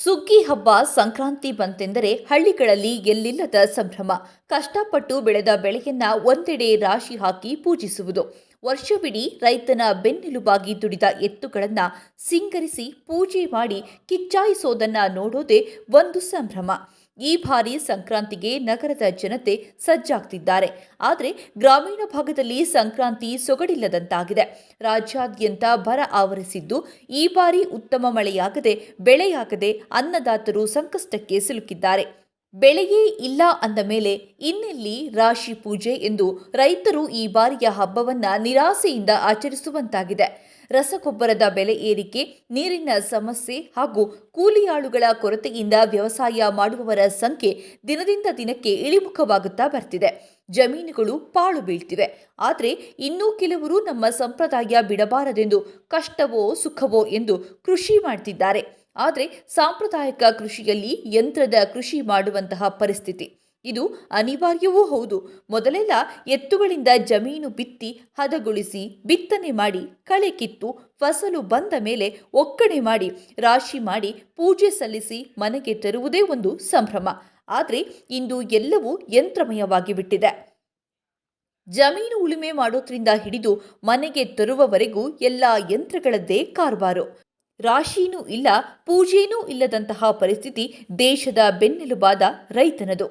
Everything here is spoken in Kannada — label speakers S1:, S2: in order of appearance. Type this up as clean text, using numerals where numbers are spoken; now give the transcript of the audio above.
S1: ಸುಗ್ಗಿ ಹಬ್ಬ ಸಂಕ್ರಾಂತಿ ಬಂತೆಂದರೆ ಹಳ್ಳಿಗಳಲ್ಲಿ ಎಲ್ಲಿಲ್ಲದ ಸಂಭ್ರಮ. ಕಷ್ಟಪಟ್ಟು ಬೆಳೆದ ಬೆಳೆಯನ್ನ ಒಂದೆಡೆ ರಾಶಿ ಹಾಕಿ ಪೂಜಿಸುವುದು. ವರ್ಷವಿಡೀ ರೈತನ ಬೆನ್ನೆಲುಬಾಗಿ ದುಡಿದ ಎತ್ತುಗಳನ್ನ ಸಿಂಗರಿಸಿ ಪೂಜೆ ಮಾಡಿ ಕಿಚ್ಚಾಯಿಸೋದನ್ನ ನೋಡೋದೇ ಒಂದು ಸಂಭ್ರಮ. ಈ ಬಾರಿ ಸಂಕ್ರಾಂತಿಗೆ ನಗರದ ಜನತೆ ಸಜ್ಜಾಗ್ತಿದ್ದಾರೆ. ಆದರೆ ಗ್ರಾಮೀಣ ಭಾಗದಲ್ಲಿ ಸಂಕ್ರಾಂತಿ ಸೊಗಡಿಲ್ಲದಂತಾಗಿದೆ. ರಾಜ್ಯಾದ್ಯಂತ ಬರ ಆವರಿಸಿದ್ದು, ಈ ಬಾರಿ ಉತ್ತಮ ಮಳೆಯಾಗದೆ ಬೆಳೆಯಾಗದೆ ಅನ್ನದಾತರು ಸಂಕಷ್ಟಕ್ಕೆ ಸಿಲುಕಿದ್ದಾರೆ. ಬೆಳೆಯೇ ಇಲ್ಲ ಅಂದ ಮೇಲೆ ಇನ್ನೆಲ್ಲಿ ರಾಶಿ ಪೂಜೆ ಎಂದು ರೈತರು ಈ ಬಾರಿಯ ಹಬ್ಬವನ್ನ ನಿರಾಸೆಯಿಂದ ಆಚರಿಸುವಂತಾಗಿದೆ. ರಸಗೊಬ್ಬರದ ಬೆಲೆ ಏರಿಕೆ, ನೀರಿನ ಸಮಸ್ಯೆ ಹಾಗೂ ಕೂಲಿಯಾಳುಗಳ ಕೊರತೆಯಿಂದ ವ್ಯವಸಾಯ ಮಾಡುವವರ ಸಂಖ್ಯೆ ದಿನದಿಂದ ದಿನಕ್ಕೆ ಇಳಿಮುಖವಾಗುತ್ತಾ ಬರ್ತಿದೆ. ಜಮೀನುಗಳು ಪಾಳು ಬೀಳ್ತಿವೆ. ಆದರೆ ಇನ್ನೂ ಕೆಲವರು ನಮ್ಮ ಸಂಪ್ರದಾಯ ಬಿಡಬಾರದೆಂದು ಕಷ್ಟವೋ ಸುಖವೋ ಎಂದು ಕೃಷಿ ಮಾಡ್ತಿದ್ದಾರೆ. ಆದರೆ ಸಾಂಪ್ರದಾಯಿಕ ಕೃಷಿಯಲ್ಲಿ ಯಂತ್ರದ ಕೃಷಿ ಮಾಡುವಂತಹ ಪರಿಸ್ಥಿತಿ ಇದು ಅನಿವಾರ್ಯವೂ ಹೌದು. ಮೊದಲೆಲ್ಲ ಎತ್ತುಗಳಿಂದ ಜಮೀನು ಬಿತ್ತಿ ಹದಗೊಳಿಸಿ ಬಿತ್ತನೆ ಮಾಡಿ ಕಳೆ ಕಿತ್ತು ಫಸಲು ಬಂದ ಮೇಲೆ ಒಕ್ಕಣೆ ಮಾಡಿ ರಾಶಿ ಮಾಡಿ ಪೂಜೆ ಸಲ್ಲಿಸಿ ಮನೆಗೆ ತರುವುದೇ ಒಂದು ಸಂಭ್ರಮ. ಆದರೆ ಇಂದು ಎಲ್ಲವೂ ಯಂತ್ರಮಯವಾಗಿ ಬಿಟ್ಟಿದೆ. ಜಮೀನು ಉಳುಮೆ ಮಾಡೋದ್ರಿಂದ ಹಿಡಿದು ಮನೆಗೆ ತರುವವರೆಗೂ ಎಲ್ಲ ಯಂತ್ರಗಳದ್ದೇ ಕಾರುಬಾರು. ರಾಶಿನೂ ಇಲ್ಲ, ಪೂಜೆನೂ ಇಲ್ಲದಂತಹ ಪರಿಸ್ಥಿತಿ ದೇಶದ ಬೆನ್ನೆಲುಬಾದ ರೈತನದು.